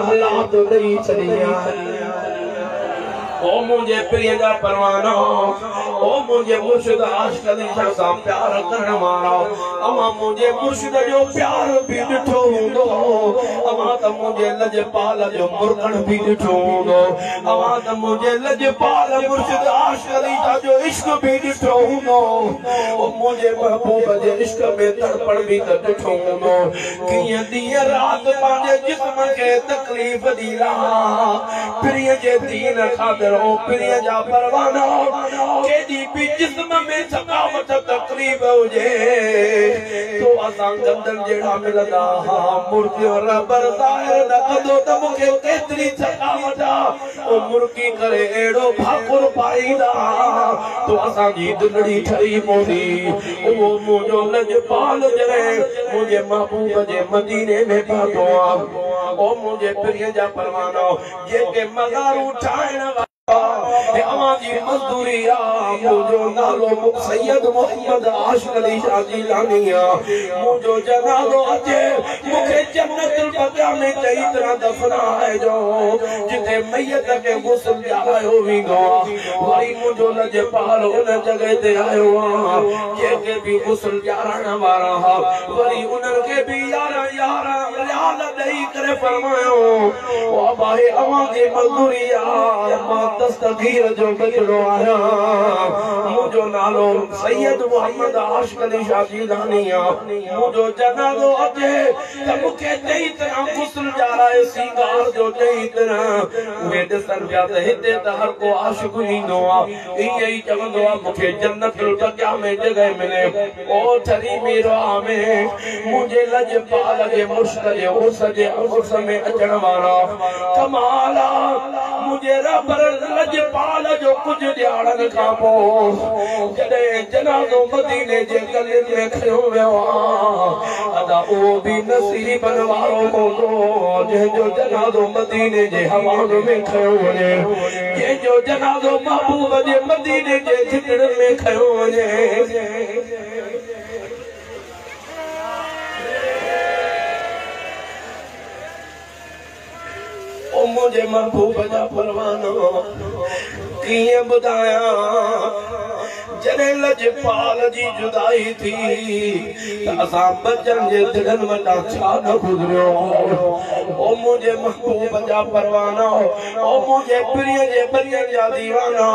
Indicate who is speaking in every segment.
Speaker 1: हालात नहीं चलिया ओ मुझे प्रिय जा परवाना ओ मुझे मुर्शिद आशिक अली शाह सा प्यार करने वाला अमा मुझे मुर्शिद जो प्यार भी दिठो हुंदो अमा त मुझे लजपाल जो मुर्गन भी दिठो हुंदो अमा त मुझे लजपाल मुर्शिद आशिक अली शाह जो इश्क भी दिठो हुंदो ओ मुझे महबूब जे इश्क में तड़पण भी त दिठो हुंदो किए दिए रात पांजे जिस्म के तकलीफ दीला प्रिय जे दीन खातिर ओ प्रिय जा परवाना केदी भी जिस्म में थकावट तकलीफ हुजे तो असां गंदन जेड़ा मिलदा मूर्ति और रबर ज़ाहिर न कंदो त मूंखे केतरी थकावट ओ मुर्गी करे एड़ो भाकुर पाईंदा तो असां जी दुलड़ी ठही मोदी ओ मुंहिंजो लजपाल जरे मुझे महबूब जे मदीने में पातो ओ मुझे प्रिय जा परवाना जेके मज़ारू ठाहिण हमारी मजदूरिया मुझो नालो सैयद मोहम्मद आशिक अली शाह जिलानिया मुझो जनाज़ो अचे मुखे जन्नतुल बक़िया में चई तरह दफना है जो जिथे मैयत के गुस्ल ॼारायो वेंदो वरी मुझो लजपाल उन जगह ते आयो जेके भी गुस्ल ॼाराइण वारा हा वरी उन्हनि खे भी यारा रियाल ॾेई करे फरमायो ओ भाई अवां जी मजदूरिया मां दस्तगीर जो बचड़ो आया मुझो नालो सैयद मोहम्मद आशिक अली शाह जिलानिया मुझो जनाज़ो अचे त मूंखे चई तरह गुस्ल ॼाराए सिंगार जो चई तरह उहे ॾिसनि पिया त हिते त हर को आशिक ईंदो आहे ईअं ई चवंदो आहे मूंखे जन्नतुल बक़िया में जॻह मिले ओ ठरी मीरा में मुंहिंजे लजपाल जे मुर्शिद जे उर्स जे उर्स में अचण वारा कमाल मुझे रब लजपाल जो कुछ ॾियारनि खां पोइ जॾहिं जनाज़ो मदीने जे गलियुनि में खयो वियो अदा उहो भी नसीबनि वारो हूंदो जंहिंजो जनाज़ो मदीने जे हवान में खयो वञे जंहिंजो जनाज़ो महबूब जे मदीने जे झिकड़नि में खयो वञे ओ मुझे महबूब जा परवाना किए बुधाया जॾहिं लजपाल जी जुदाई थी त असां बचन जे दिलनि वटां छा न गुज़रियो ओ मुझे महबूब जा परवाना ओ मुझे प्रिय जे बचन जा दीवाना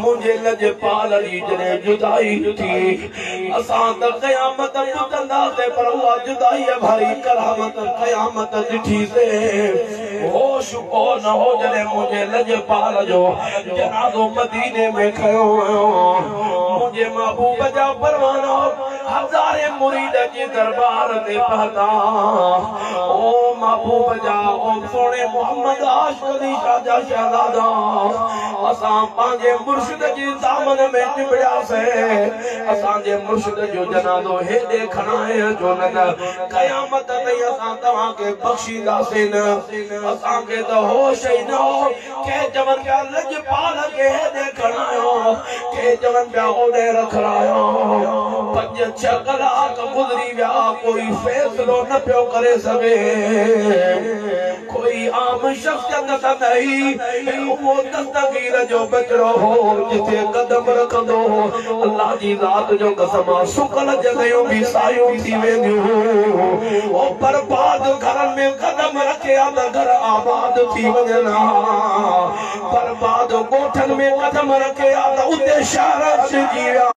Speaker 1: मुझे लजपाल जी जॾहिं जुदाई थी असां त क़यामत ॿुधंदासीं पर उहा जुदाई भाई करामत क़यामत ॾिठीसीं होश को न हो जॾहिं मुझे लजपाल जो जनाज़ो मदीने में खयो मुझे महबूब जा परवाना हजारे मुरीद जे दरबार ते पहुता ओ महबूब जा ओ सोने मोहम्मद आशिक अली शाह जा शहजादा असां पंहिंजे मुर्शिद जी दामन में चिबड़ियासीं असां जे मुर्शिद जो जनाज़ो हेॾे खणाए जो न क़यामत ताईं असां तव्हां खे बख़्शींदासीं न असां खे त होश ई न हो के चवनि पिया लजपाल खे हेॾे खणायो के चवनि पिया ओॾे रखरायो 5-6 कलाक गुज़री विया कोई फ़ैसिलो न पियो करे सघे कोई आम शख्सियत त नहीं वो दस्तगीर जो बचड़ो हो जिथे कदम रखंदो हो अल्लाह जी ज़ात जो कसम सुकल जॻहियूं भी सायूं थी वेंदियूं ओ बर्बाद घरनि में कदम रखे त घर आबाद थी वञनि बर्बाद ॻोठनि में कदम रखे त उते शहर अचिजी विया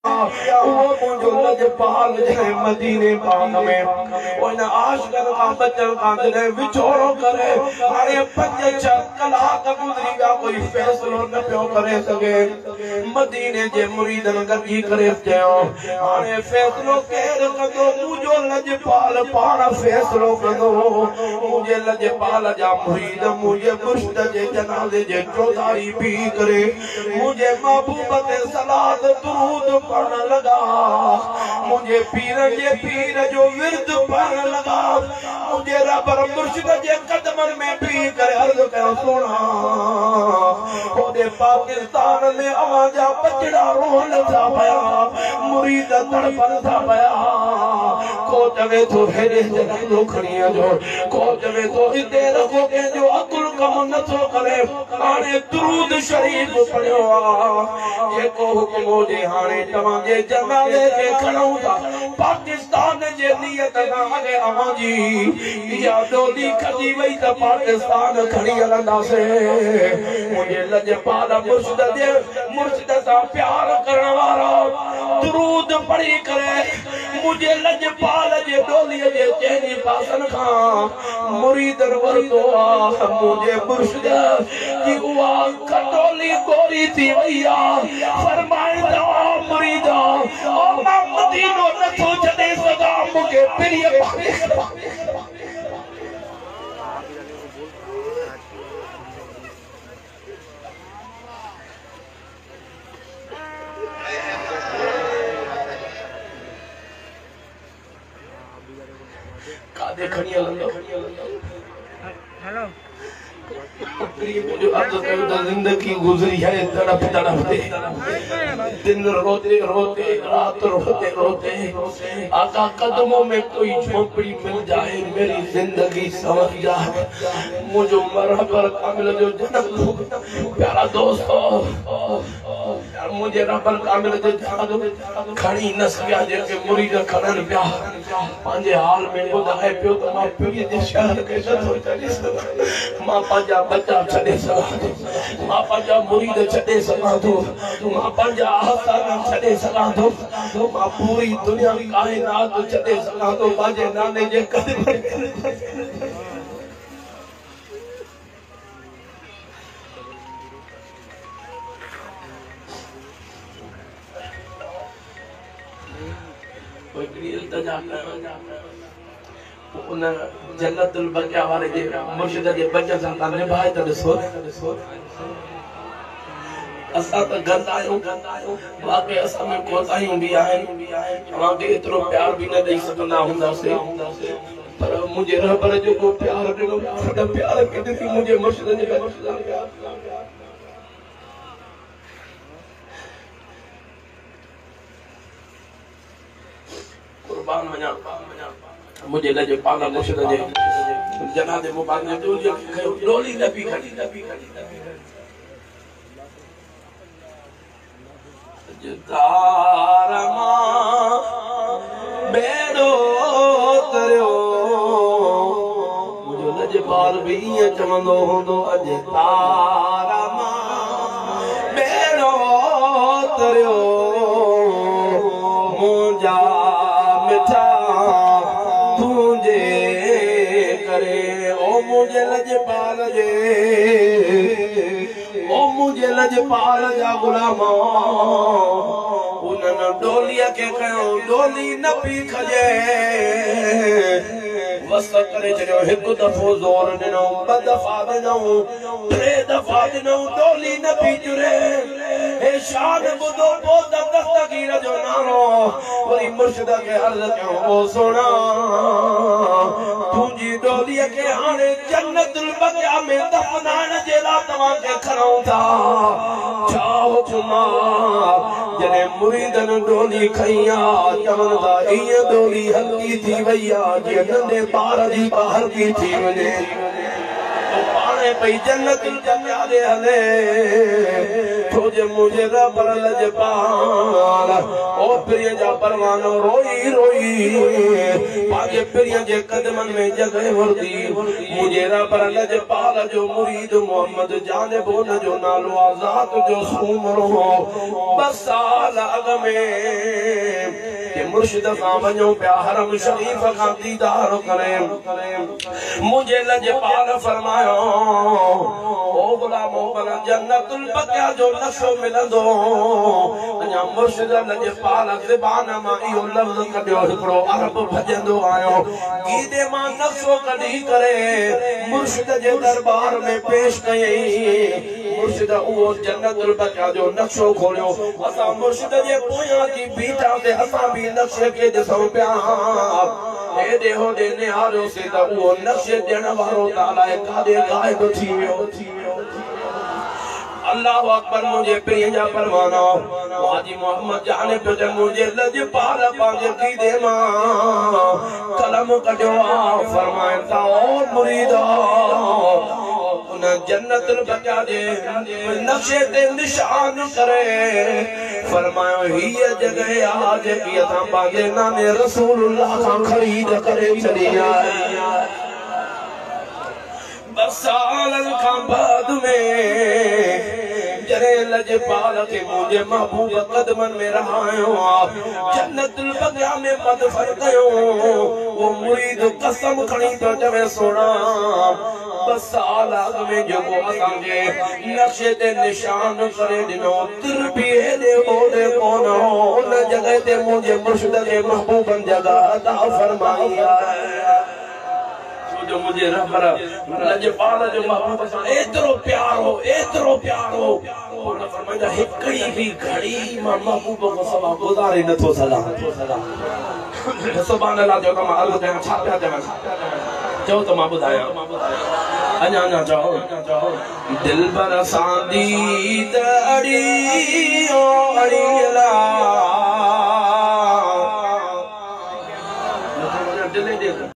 Speaker 1: वो मुझो लजपाल जे मदीने पाक में ओन आशिकन का बचन का जने विछोड़ो करे हाने 5-6 कलाक गुज़री विया कोई फैसलो न पियो करे सके मदीने जे मुरीदन गॾिजी करे चयो हाने फैसलो केर कंदो मुझो लजपाल पाण फैसलो कंदो मुझे लजपाल जा मुरीद मुझे मुर्शिद जे जनाज़े जे चौधारी पी करे मुझे महबूब ते सलात दुरूद पढ़न लगा मुझे पीर जे पीर जो विरद पढ़न लगा मुझे रबर मुर्शिद जे कदमन में पी करे अर्ज़ कयो सोना ओदे पाकिस्तान में आवाजा बचड़ा रोहन था पया मुरीद तड़पन था पया को चवे तो हेरे जगलो खणिया जो को चवे तो इते रखो के जो अकुल कम न तो करे हाने दुरूद शरीफ पढ़ियो ये को हुक्म जे हाने तमा जे जनाले के खणो था पाकिस्तान जे नियत ना आगे अमा जी या डोली खजी वई त पाकिस्तान खणी हलंदा से मुझे लजपाल मुर्शिद सा प्यार करण वाला दुरूद पढ़ी करे मुझे लजपाल जे डोली जे चैनी पासन खां मुरीदन वरतो आ मुझे मुर्शिद की उआ कटोली गोरी थी वैया फरमाइंदा मुरीदा ओ मां मदीनो नथो छॾे सघां मूंखे प्रिय खड़िया हेलो जो अब तो जिंदगी गुजरी है तड़प तड़प दे दिन रोते रोते रात रोते रोते आका कदमों में कोई झोपड़ी मिल जाए मेरी जिंदगी समझ जाए मुझे मरहबर कामिल जो जन्म प्यारा दोस्तों मुझे रबर कामिल जो जन्म खड़ी नसबिया जेके मुरीद खड़न पिया पांजे हाल में ॿुधाए पियो त मां पीर जे शहर के नथो चढ़ी सघां मां पंहिंजा बच्चा छॾे सघां थो मां पंहिंजा मुरीद छॾे सघां थो मां पंहिंजा आस्थान छॾे सघां थो मां पूरी दुनिया काइनात छॾे सघां थो पंहिंजे नाने जे कदम उन जन्नतुल बकिया वाले जे मुर्शिद जे बच्चन सां निभाए त ॾिसो असां त गंदा आहियूं वाकई असां में कोताहियूं बि आहिनि तव्हांखे एतिरो प्यार बि न ॾेई सघंदा हूंदासीं पर मुंहिंजे रबर जो को प्यार ॾिनो प्यार खे ॾिसी मुंहिंजे मुर्शिद जे प्यार कुर्बान वञा मुझे लजे पाला मुर्शिद जे जनाज़े मुबारक जो डोली नबी खड़ी तारमा बेड़ो तरियो मुझे लजपाल भी ईअं चवंदो हूंदो अॼु तारमा बेड़ो तरियो मुंहिंजा मिठा तुंहिंजे करे ओ मुझे लजपाल जे ओ मुझे लजपाल जा गुलामा उन्हनि डोलीअ खे खयो डोली न पई खजे वस करे छॾियो हिकु दफ़ो ज़ोर ॾिनो ॿ दफ़ा ॾिनो टे दफ़ा ॾिनो डोली न पई जुरे हे शान ॿुधो पोइ त दस्तगीर जो नालो वरी मुर्शिद खे अर्ज़ कयो ओ सोना तुंहिंजी डोलीअ खे हाणे जन्नतुल बकिया में दफ़नाइण जे लाइ तव्हांखे खणूं था छा हुकुम जॾहिं मुरीदनि डोली खई आहे चवनि था ईअं डोली हल्की थी वई आहे जीअं नंढे ॿार जी हल्की थी वञे पाणे पई जन्नतुल बकिया दे हले तुझे मुझे रबर लजपाल ओ प्रिय जा परवानो रोई रोई पांजे प्रिय जे कदमन में जगह वरदी मुझे रबर लजपाल जो मुरीद मोहम्मद जाने बोन जो नालो आजाद जो सूमरो 2 साल अग में के मुर्शिद खां वञो पिया हरम शरीफ खां दीदार करे मुझे लजपाल फरमायो ओ गुलामो पर जन्नतुल बकिया जो नशो मिलंदो अञा मुर्शिद लजपाल ज़बान मां इहो लफ़्ज़ कढियो हिकिड़ो अरब भजंदो आयो गीदे मां नशो कढी करे मुर्शिद जे दरबार में पेश कयई मुर्शिद उहो जन्नतुल बकिया जो नक्शो खोलियो असां मुर्शिद जे पोयां जी बीठा ते असां भी नक्शे खे ॾिसूं पिया हेॾे होॾे निहारियोसीं त उहो नक्शे ॾियण वारो ताला काॾे गाइब थी वियो अल्लाह अकबर मुझे प्रिय जा परवाना हाजी मोहम्मद जाने पे मुझे लजपाल पांजे की दे मां कलम कढो फरमाए था ओ मुरीदा उन जन्नतुल बका दे नक्शे ते निशान करे फरमायो ही जगह आज की असा पांजे नाने रसूलुल्लाह का खरीद करे चली आए बरसालन का बाद में जरे लजपाल के मुझे महबूब कदमन में रहायो जन्नतुल बका में मदफन कयो वो मुरीद कसम खणी तो जवे सोना बसाल में जो असांजे नक्शे ते निशान करे दिनो तिर भी दे ओडे कोनो उन जगह ते मुझे मुर्शिद के महबूबन जगह अता फरमाई जो मुझे रबर लजपाल जो महबूब सा एतरो प्यार हो उन फरमाया हिकड़ी भी घड़ी मां महबूब को सवा गुजारे न तो सदा सुभान अल्लाह जो मां अर्ज कया छा पिया चवा चो तो मां बुधाया अञा चओ दिल बर सांदी दड़ी ओ अड़ी ला